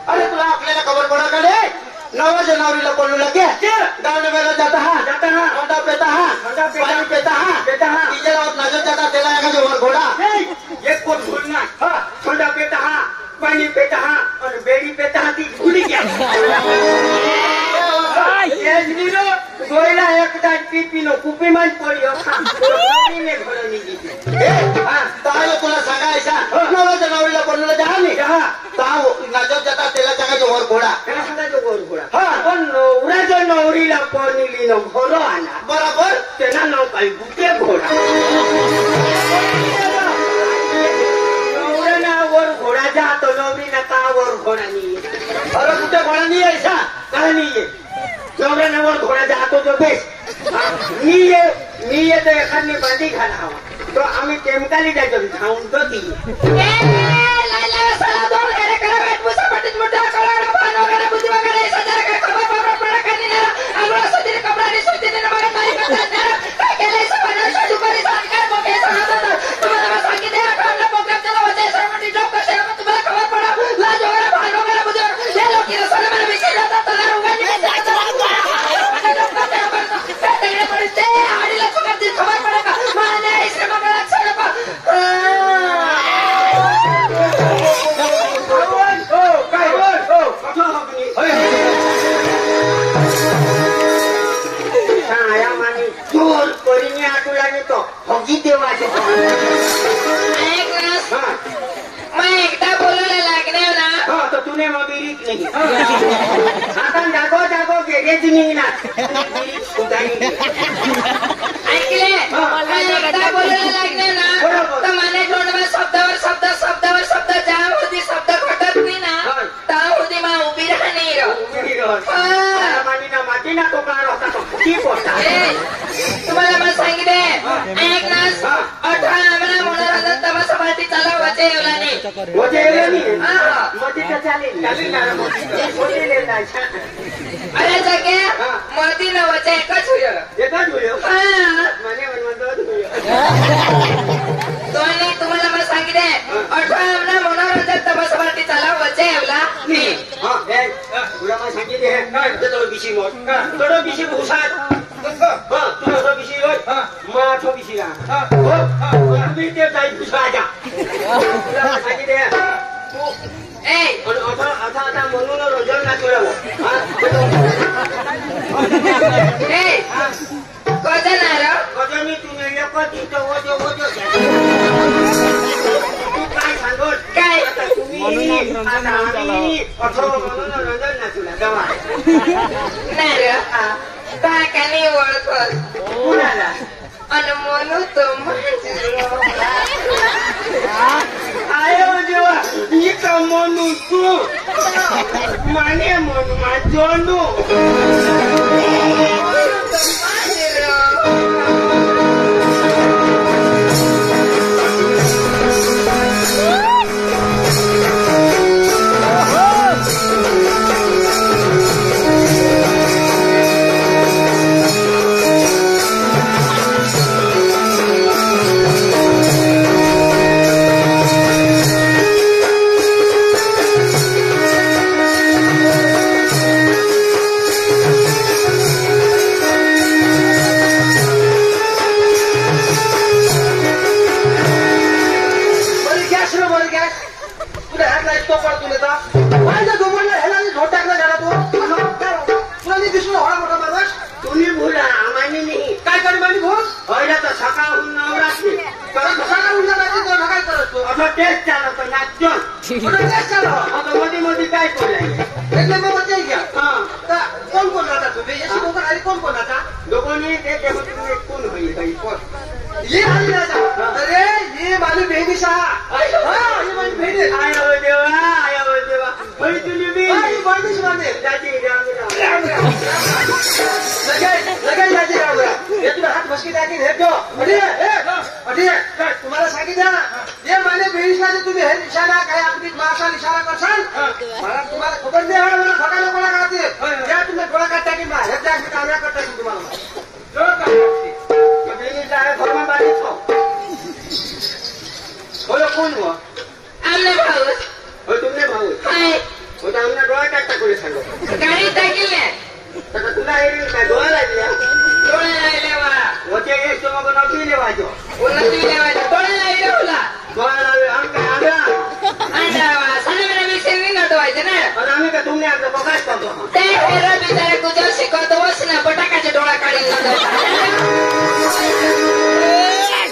अरे तुला आपल्याला खबर पडा का रे नवा जनावरीला बोलू लगे गावने वेला जाता हा ठंडा पेता हा पानी पेता हा डीजल और नजर जाता तेला का जो घोड़ा एक को भूलना ठंडा पेता हा पानी पेता हा और बेड़ी पेता हा ती भूल गया ये नीरो गोइला एक दान पीपीनो कुपी मान पडियो पानी में घोड़ा निगी हां तायो तुला सांगायचा नवरा नवरीला बोलू जा नाही ताव नजर जाता तेला का जो घोड़ा पण नवरा जो नवरीला पडली न घोडा आला बरोबर त्यांना नाव काय बुके घोडा नवरा नावर घोडा जातो नवरीला कावर घोडा नाही अरे कुठे घोडा नाही ऐसा काय नाहीये नवरा नावर घोडा जातो जो बेस मी ये तर एखादी बांधी घाला हवा तो आम्ही केमिकली जायचो धावून तो ती तुम्हाला मला सांगितले एक नास 18 आम्हाला मनोरंजन तमाशा पार्टी चालवायचे एवढा नाही होते नाही हां मोठी तर चालेल ना मोठी लेना अरे सगळे मोठी न वचे एकच होईल हां माने म्हणतो दोन्ही तुम्हाला मला सांगितले 18 आम्हाला मनोरंजन तमाशा पार्टी चालवायचे एवढा नाही हां हे तुला मला सांगितले हे तो बिशी मोठ थोडं बिशी भुसात हां तुला बिशी होय मा तो बिशी हा हो तुम्ही ते जाई भुसाजा तुला सांगितले तू ए आता म्हणून रोजर ना तुला ए कोण आला कजनी तुम्ही एक तिथं होते तू काय सांगत काय तुम्ही आता आम्ही मनोरंजन ना तुला जमा नाही रे काकाने ओळखत कुणाला आणि म्हणू तो आयो देवा ही का म्हणू तू माने म्हणू माझोंडू तुम्ही भूला आम्हाने नाही काय कर मानी भूल होयला तर सकाळहून नवरात्री सकाळहून काय करतो आता टेस्ट चालत नाचन टेस्ट चालू आता मध्ये मध्ये काय बोलाय એટલે मग ते घ्या हां कोण कोण राहता तुम्ही याची लोक आणि कोण कोण राहता दोघांनी ते तुम्ही कोण होईल काही कोण ये आली राजा अरे ये माझी बहिणी शाह हां ये माझी बहिणी आयो देवा बहिणी तुझी बहिणी बहिणीच माझे जाती लगेच जाती ये तुला हात मस्की टाकीन हे तो अरे तुम्हाला सांगितलं ना ये माझ्या बहिणीला तुम्ही हे निशाणा काय अगदी मासा इशारा करसाल मला तुम्हाला खबर नाही आहे मला सकाळी कोणा काढते या तुम्ही डोळा काढता की मा हे त्या कामया करता की तुम्हाला बहिणीचा आहे भरमा बारी बोलो कोण हो आमने भाऊ हो तुमने भाऊ हाय हो तर आमना डोळा काढता कोणी सांगो गाडी टाकली तर काय डोळा लागल्या डोळे लावले वा होते एक तुम्हाला नव्हती लेवायचो उन्नती लेवायचं डोळे लावले उला डोळा लावे आम्ही काय आंधळा अंडा वा साने मेरे मिक्सर नहीं नटवायचं ना आणि आम्ही काय तुमने आपलं बघाच करतो ते हेरा बिचारे गुजर शिकवतो वस ना बटाकाचे डोळा काढीन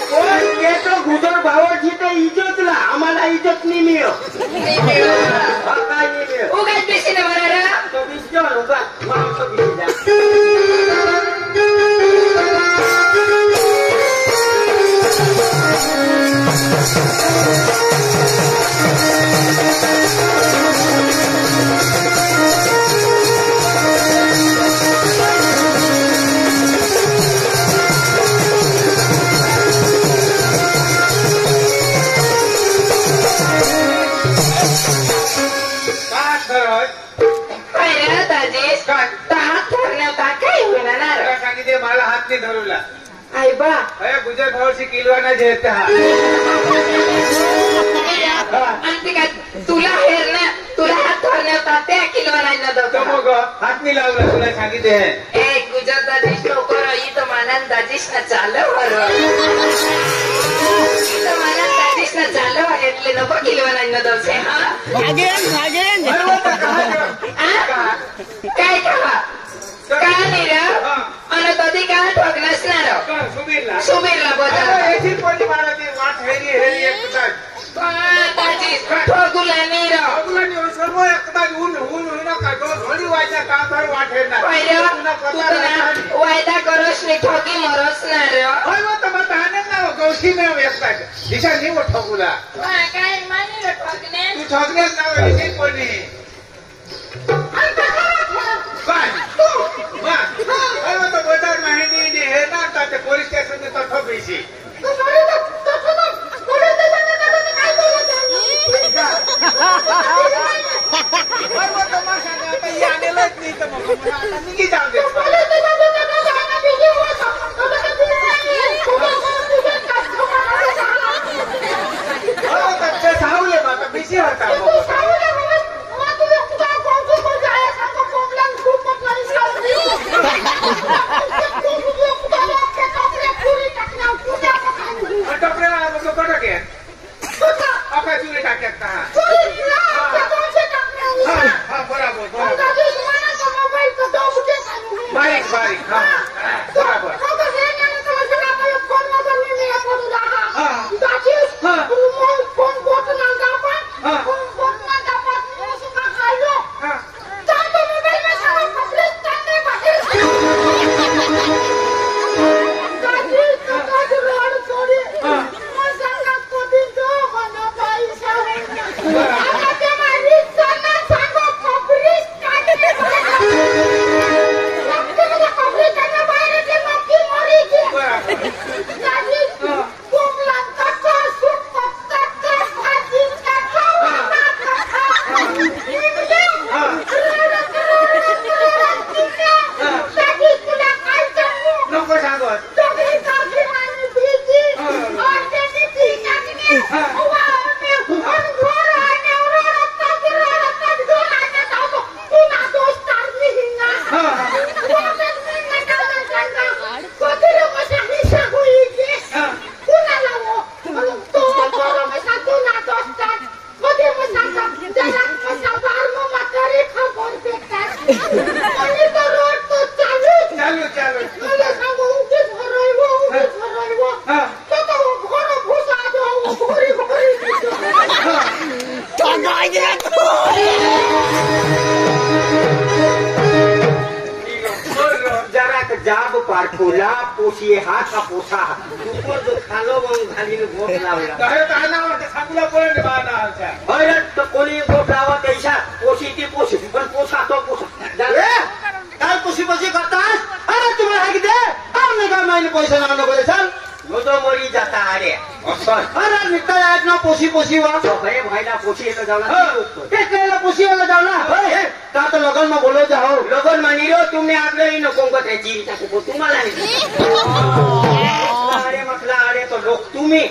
कोण केतो गुजर भावाची तर इज्जतला आम्हाला इज्जत नाही मिळत काय नाही मिळत उगाच बेसीने बरं तो विचार उगा माणसं बिचारा मला हात नाही धरूला आई बा गुजर भाऊची किलवाना झेलता आणि ते काय तुला हेर ना तुला हात धरण्यात त्या किलो नाही मग हात नाही लावला तुला सांगितले ए गुजर दाजीश नको इथं मानान दाजीश ना चालव इथं मानान दाजीश ना चालव એટલે नको किलो नाही दवसे काय खावा काय नाही रे आणि कधी काय ठोक नसणार सुबीरला बोला वाट हेरी ठोकुला नाही रे सर्व एकदा घडी व्हायचा काम वाट हेरणार वायदा करोस नाही ठोकी मरोस ना रे गौशी नाव येतात दिशा नाही ठोकुला काय मानी ठोकणे तू ठोकण्याच नाव कोणी बजार माहिती हे ना पोलीस स्टेशन तर्फ पैसे सावले माता बिझी होता बारीक बारीक बरोबर जाब पारखोला पोषिये हात हा पोसा ऊपर जो खालो मग घालीने गोप लावला सांगला पण तो कोणी गोप लावा त्याच्या पोशी ती पोशी पण पोसा तो पोसा काय पोशी पोशी करतात अरे तुम्हाला हाकी दे आम्ही काय महिने पैसे लावून नको चाल जो मरी जाता अरे अरे निकल आज ना पोशी पोशी वा भाई भाईला पोशी येता जावला तेच वेळेला पोशी वाला जावला का तो लगन में बोलो जाओ लगन मानी रो तुमने आपले ही नको को त्याची तुम्हाला अरे म्हटलं अरे तो लोक तुम्ही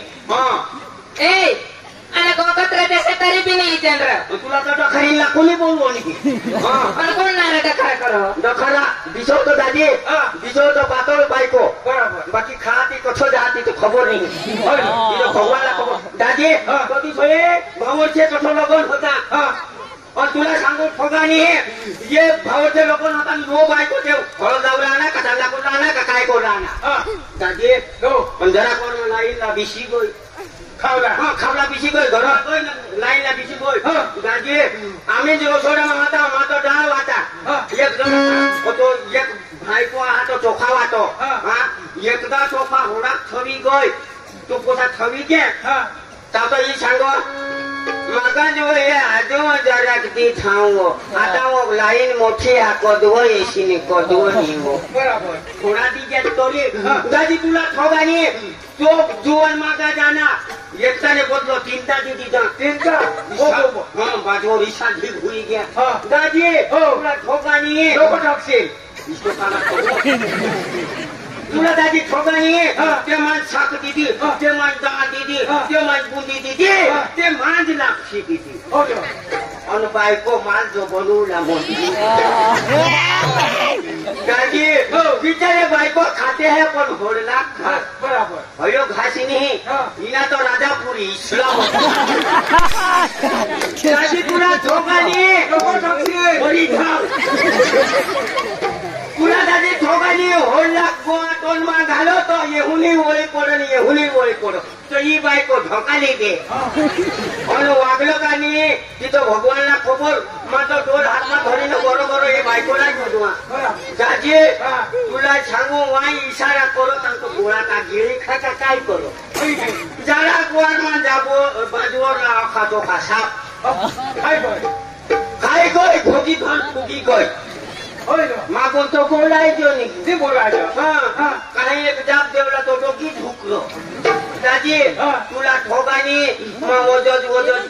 ए मला गोकत राहते तरी बी नाही चंद्र तुला तर डखरीला कोणी बोलवो नाही पण कोण नाही डखरा करो डखरा बिजवतो दादी बिजवतो पातळ बायको बरोबर बाकी खाती कसं जाती तो खबर नाही भगवानला खबर दादी कधी भावरचे कसं लगन होता और तुला सांगू ठोगानी ये भावरचे लगन होता नो बायको ते फळ जाऊ राहणार का चांगला करून राहणार का काय करून राहणार दादी पण जरा कोण लाईनला बिशी गोई खावला बिशी गोई घरात लाईनला बिशी गोई दादी आम्ही जो सोडा माता माता डाळ वाटा एक जण होतो एक भाईको हातो चोखा वाटो एकदा चोखा होडा थवी गोय तो पोता थवी के तातो ही सांगो मगा जो हे आजो जरा किती थांबो आता वो लाईन मोठी हा कोदवो येशीने कोदवो निवो बरोबर थोडा दी जे तोरी दादी तुला ठोगानी तो जुवन मागा जाना एकताने बदलो तीनटा दी दीदा तीनटा हां बाजो रिसा ढीग हुई गया दादी तुला ठोगानी लोक टॉक्सी इसको काला तुला दादी ठोगानी ते मान साक दीदी ते मान डाळ दीदी ते मान बुंदी दीदी ते मान लाक्षी दीदी अन बायको माल जो बनवला मोठी दादी बिचारे बायको खाते हैं पण होडला बरोबर अयो घासी नहीं इना तो राजापुरी इस्लाम दादी तुला ठोगानी लोक टॉक्सी बरी थांब तुला दादी ठोगानी होडला गोवा टोनमा घालो तो येहुनी ओळी पडो तो ही बायको ढोकाली दे अन वागलो का नाही तिथं भगवानला खबर माझं डोल हातमा धरीनं बरोबर हे बायकोला घेतो दादी तुला सांगू वाई इशारा करो तांको गोळा का गिळी खाका काय करो जरा गोवार मा जाबो बाजूवर खातो खा साप काय गय घोगी धन फुगी गय मागून तो बोलायचो नाही ते बोलायचं काही एक जाप देवला तो डोकी झुकलो दादी तुला ठोगानी मग वजत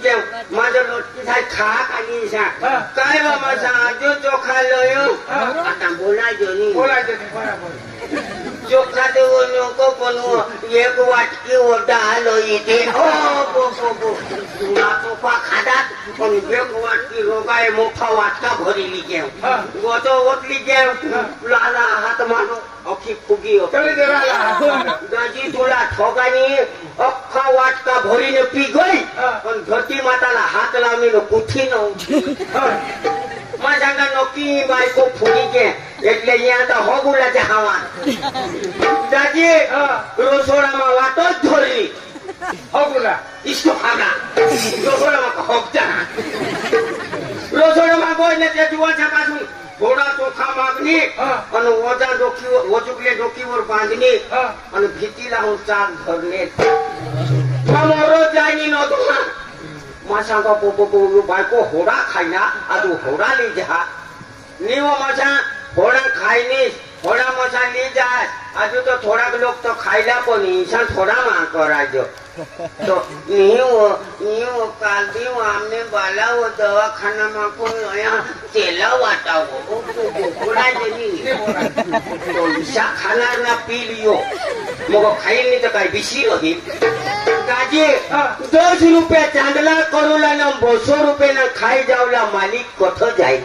जेव माझं लोटकी झाली खा काही काय बाबा जो चोखा लय आता बोलायचो नाही बरोबर चोखा देऊ नको पण एक वाटकी ओढा आलो इथे तुला चोखा खातात पण एक वाटकी रोगाय मोठा वाटका भरली जेव गोतो ओतली जेव लाला हात मानो अखी फुगी दादी तुला ठोगानी अख्खा वाटका भरीने पी गई पण धरती माताला हात लावली कुठी नव्हती माझ्या नक्की बायको फुगी के એટલે અહીંયા તો હોગુલા છે હવા દાદી રસોડામાં વાતો જ ધોરી હોગુલા ઈસ્કો ખાગા રસોડામાં હોગતા રસોડામાં કોઈ ને તે જુવા છે પાછું ઘોડા ચોખા માગની અને ઓજા ડોકી ઓચુકલે ડોકીवर બાંધની અને ભીતીલા હું ચાર ઘરને મારો જાની નો તો માસા કો પોપો બાયકો હોડા ખાઈના આ તું હોડા લઈ જા નીવો માસા होड़ा खाई होड़ा मसा ली जाए आज तो थोड़ा लोग तो खाईला को नहीं थोड़ा मांग कर आज तो नहीं काल भी हमने बाला वो दवा खाना में को यहाँ तेला वाटा वो थोड़ा जनी तो ईसा खाना ना पी लियो मगर खाई नहीं तो कहीं बिसी रही दादी 10 रुपया चांदला करूला ना 200 रुपये ना खाई जाऊला मालिक कथो जाए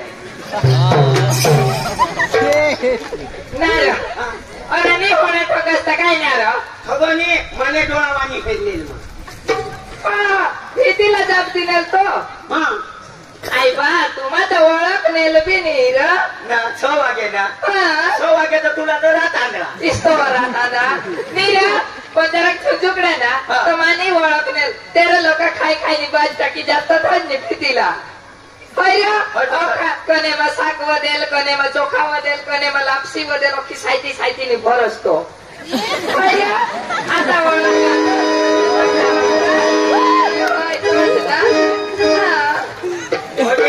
अरे नाही होणार ठोकसता काय ना खबरनी मने डोळावानी फेरलेल भीतीला जाप दिलेल तो आई बा तुम्हा तर ओळख नेल बी नाही र 6 वागे ना 6 वागे तर तुला तर राहता इस्तो राहता नाही र पण जरा झुकडा ना तर माने ओळख नेल तेरे लोक खाई खाई बाज टाकी जास्त थंड भीतीला कने में शाक वदेल कने में चोखा वदेल कने में लापसी वदेल की साइती साइती ने भरसतो आता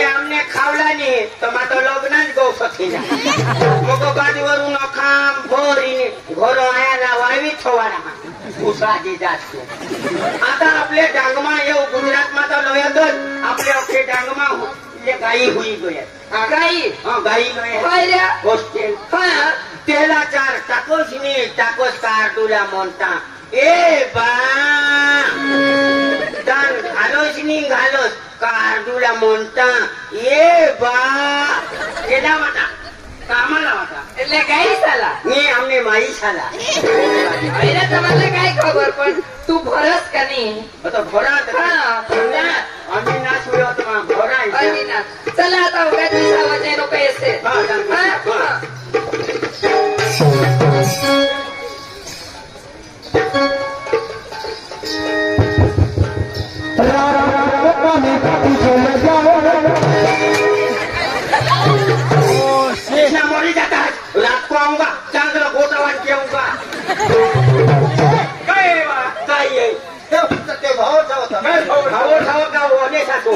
हमने खावला नहीं तो मा तो लग्न गो सखी ना मको बाजूवरून खाम भरी घर आया ना वावी थवाना उसाजी जातो आता आपले डांगमा येऊ गुजरात मा तो लोयदन आपले अखे डांगमा ये गाई हुई गया गाई गाई गया हॉस्टेल तेला 4 टाकोस नी टाकोस कार तुला म्हणता ए बा म्हणतान घालोच नी घालोच कार्दूला म्हणता ये बा केला वाटा कामाला वाटा એટલે કઈ સાલા मी आमने माई झाला અરે તમને કઈ ખબર પણ તું ભરસ કે નહીં आता भोरात हा ना आम्ही नाच होत भोरा અરે ના ચલા आता उगा दिसा वचे नो पैसे हा, चालतं. हा कृष्णा मोरी जाता रात को आऊंगा चांदला गोटावान केऊंगा काय आहे ते भाव जावता भाव का ओने सातो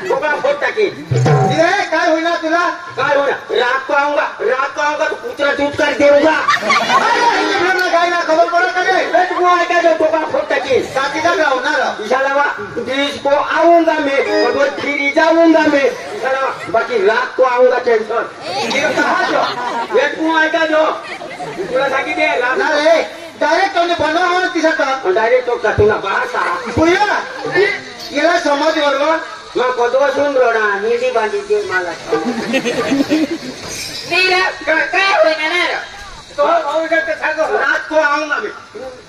छोकरा फोट टाकी काय होईना तुला काय होईना रात को आऊंगा तो पुत्रा दूध कर देऊंगा गायला खबर पड़ा करे तू ऐका जो छोकरा फोट टाकी साथी का होणार इशाला बीच को आऊंगा मैं और फिर जाऊंगा मैं इशाला बाकी रात को आऊंगा टेंशन कहा जो ये तू ऐका जो तुला सांगितले ना रे डायरेक्ट तो बनवा तिसका डायरेक्ट तो कतुला भाषा पुया याला समाज वर्ग मग कदवासून रोडा निधी बांधीते मला નીરા काय होईना ना रे तो भाऊचा ते सांगो रात को आऊंगा मैं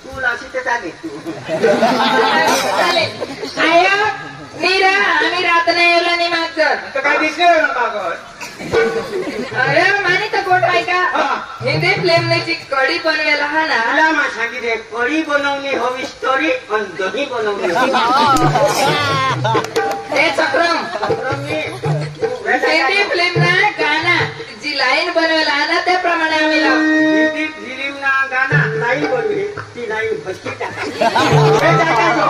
तू लाशी ते जागे तू आया नीरा आम्ही रात नाही येवला नाही मागचं तर काय दिसले मागं अरे मानी तर गोट आहे का हिंदी फिल्मची कढी बनवायला हा ना मला मा सांगितले कढी बनवणे हवी स्टोरी आणि दही बनवणे हे चक्रम हिंदी फिल्म ना गाना जी लाईन बनवायला हा ना त्याप्रमाणे आम्ही लावू हिंदी फिल्म ना गाना नाही बनवे ती नाही भटकी टाका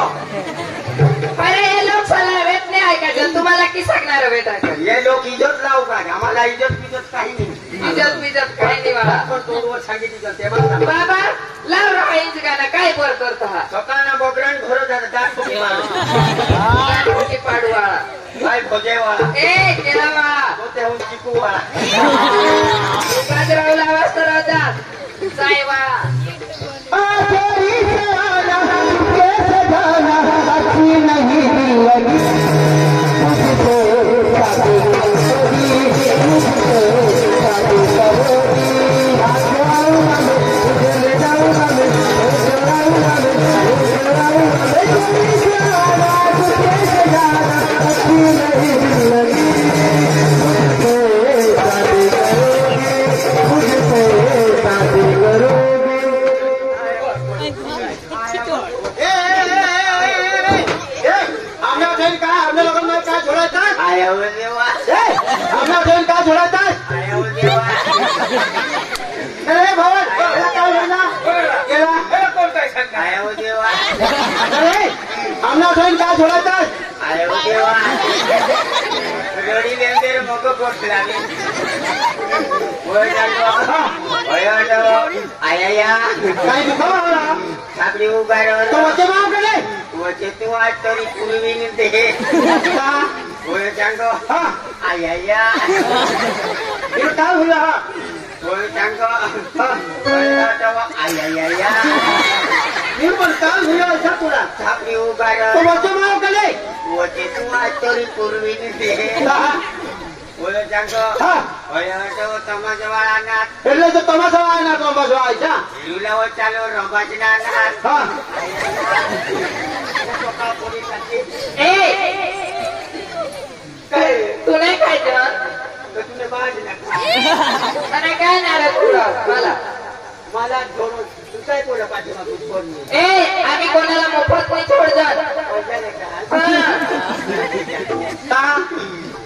अरे हे लोक सला वेत नाही ऐकायचं तुम्हाला की सांगणार बेटा हे लोक इज्जत लावू का आम्हाला इज्जत काही नाही इज्जत काही नाही मला आपण तोडवर सांगितलं ते म्हणा बाबा लाव राहा इंच गाणं काय बर करतो हा सकाळना बोकरान घोर जात दाट फुटी पाडू वाळा काय भोजेवाळा ए केला वाळा होते होऊन चिकू वाळा बाजरावला आवाज तर होता साई वाळा तू नाही खायचं काय नाराज मला थोडं तू काय बोला पाठीमागून ए आम्ही कोणाला मोफत नाही सोडत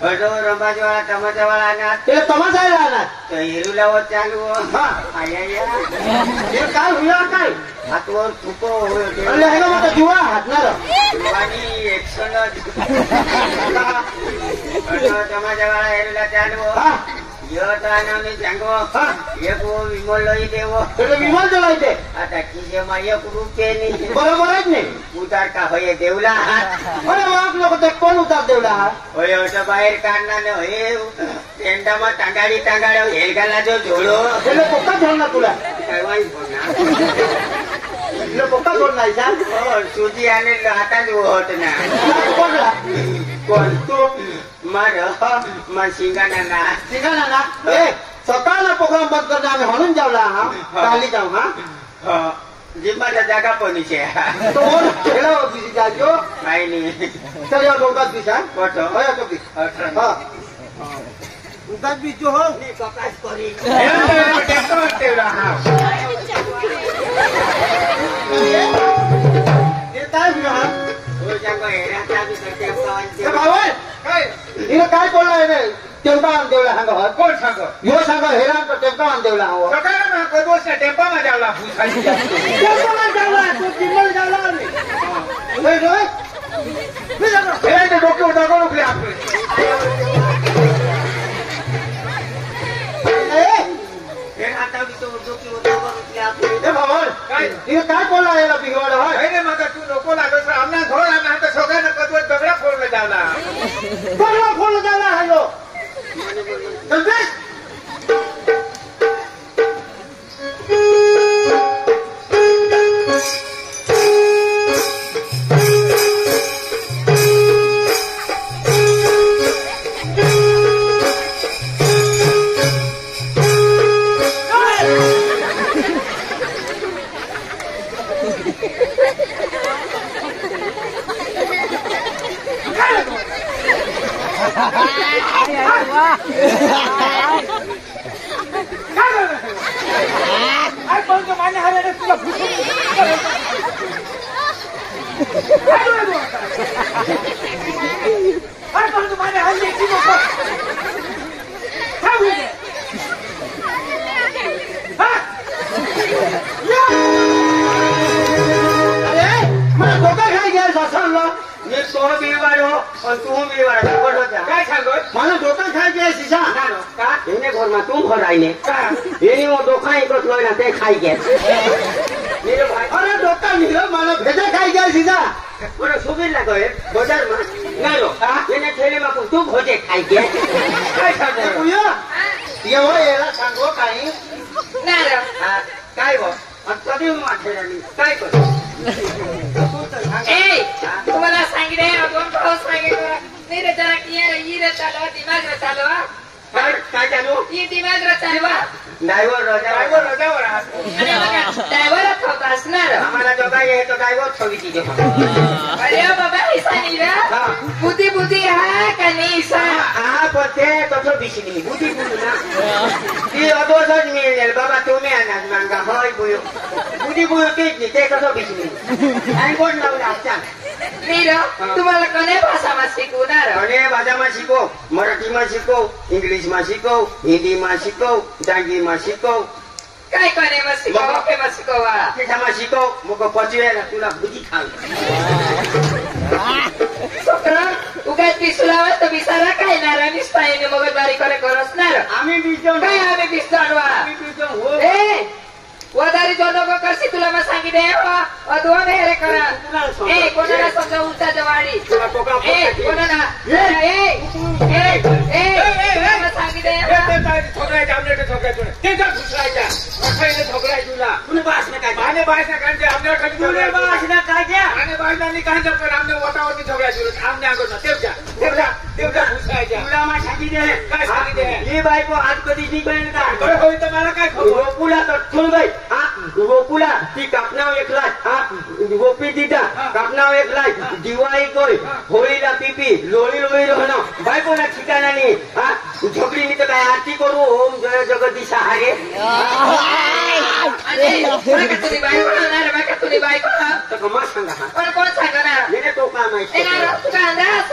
रंबाजीवाळा टमाटावाळा ना ते तमाशाला आणणार तर हिरूला चालू काय हुआ काय हातवर तुको जीवा हातणार आणि टमाटावाळा हिरूला चालू विमल देव विमल जलायचे आता किजे एक रुपये नाही बरोबरच नाही उतार का होय देवला हात लोक ते कोण उतार देवला हात होय असं बाहेर काढणार हे टेंडामा टांगाडी टांगाड्या हेलगाला जो झोडो कुठं झोडणार तुला काय वाईट बोलणार इला पोका कोण नाही सांग सुजी आणि हातात होत ना कोणला कोण तू मार शिंगाणा ना सिंगाना ना ए सकाळला प्रोग्राम बंद करता आम्ही म्हणून जावला हा काली जाऊ हा जिम्माच्या जागा पणीचे तो खेळा होती जाजो काही नाही चल या दोघात दिसा कोठो होय तो की हा उगाच बिजो हो मी कपास करी ते काय बिहा ए भाऊ इने काय बोललाय रे टेम्पा आण देवला सांग हो कोण सांग यो सांग हेरान तो टेम्पा आण देवला हो सकाळ कदोस टेम्पा मा जावला फुसाई टेम्पा आण जावला तो जिल्हा जावला रे होय होय मी जातो हे ते डोके उठा उठले आपले हे आता तो डोके उठा उठले आपले ए भाऊ काय इने काय बोललाय याला बिघवाड होय हे रे मग तू नको लागत आमना धोळ आम्ही आता सगळ्यांना कदवत दगडा फोडला जावला बघला फोन जावला हॅलो चलते मी तो बिवाड हो और तू बिवाड कोण होता काय सांगत मला दोकान खाय गे सिसा का એને ઘરમાં તું ભરાઈને એની હું દોકાન એક જ લઈને તે ખાઈ ગયા मेरो भाई અરે દોકાન નીલો મને ભેજા ખાઈ ગયા સીધા મને સુબીર લાગો એ બજારમાં નાનો એને થેલીમાં તું ભોજે ખાઈ ગયા काय सांगत ઉયો એવો એલા सांगो काही नारो काय हो कधी माथेरानी काय कर ए तुम्हाला सांगितले दोन भाऊ सांगितलं नाही रे जरा ये रे चालवा दिमाग रे चालवा काय चालू ये दिमाग रे चालवा ड्रायव्हर रजावर अरे बघा ड्रायव्हरच होता असणार आम्हाला जो काय आहे तो ड्रायव्हर ठेवी अरे बाबा ऐसा नाही रा बुद्धी हा का नाही सा हा पण ते तसं दिसली बुद्धी बुद्धी ना ती अदोसच मिळेल बाबा तुम्ही आणा मांगा होय बुयो बुद्धी बुयो तेच नाही ते कसं दिसली आणि कोण लावला अच्छा नीरो तुम्हाला कोण्या भाषाમાં शिकवणार અને ભાષામાં શીખો મરાઠીમાં શીખો ઇંગ્લિશમાં શીખો હિન્દીમાં શીખો ડાંગીમાં શીખો काय कोण्याમાં शिकवा केव्हा शिकवा ભાષામાં શીખો મોકો પચવેલા तुला बुद्धी खाऊ छोकरा उगाच पिसुलावा तर बिसारा काय नारा निस्तायने मगजबारी करे करसणार आम्ही बीजो काय आम्ही पिसताडवा आम्ही बीजो हो ए वदारी जो लोक करसी तुला मग सांगितले अधवण हे रे करा ए कोणाला समजा उलटा जवाडी तुला टोका ए कोणाला ए सांगितले छोकराच्या आमल्याकडे छोकराच्या त्याच्या घुसरायच्या अखाईने छोकराय तुला तुला बासने काय माने बासने कांचे आमल्याकडे तुला बासने काय द्या माने बासने कांचे पण आमने वटावरती छोकराय तुला आमने आगोना तेवढ्या घुसरायच्या तुला मा सांगितले काय सांगितले ही बायको आज कधी निघेल का बरं होई तर मला काय खबर रोपुला तर सुन बाई हा रोपुला ती कापनाव एकलाच हा गोपी दिता कापनाव एकलाच दिवाळी कोय होळीला पिपी लोळी रहणं बायकोला ठिकाणा नाही हा झोपडी मी तर काय आरती करू ओम जय जगदीश हरे तुम्ही बायको होणार बाका तुम्ही बायको तर कमा सांगा हा पण कोण सांगणार येणे तो काम आहे तू काय अंदाज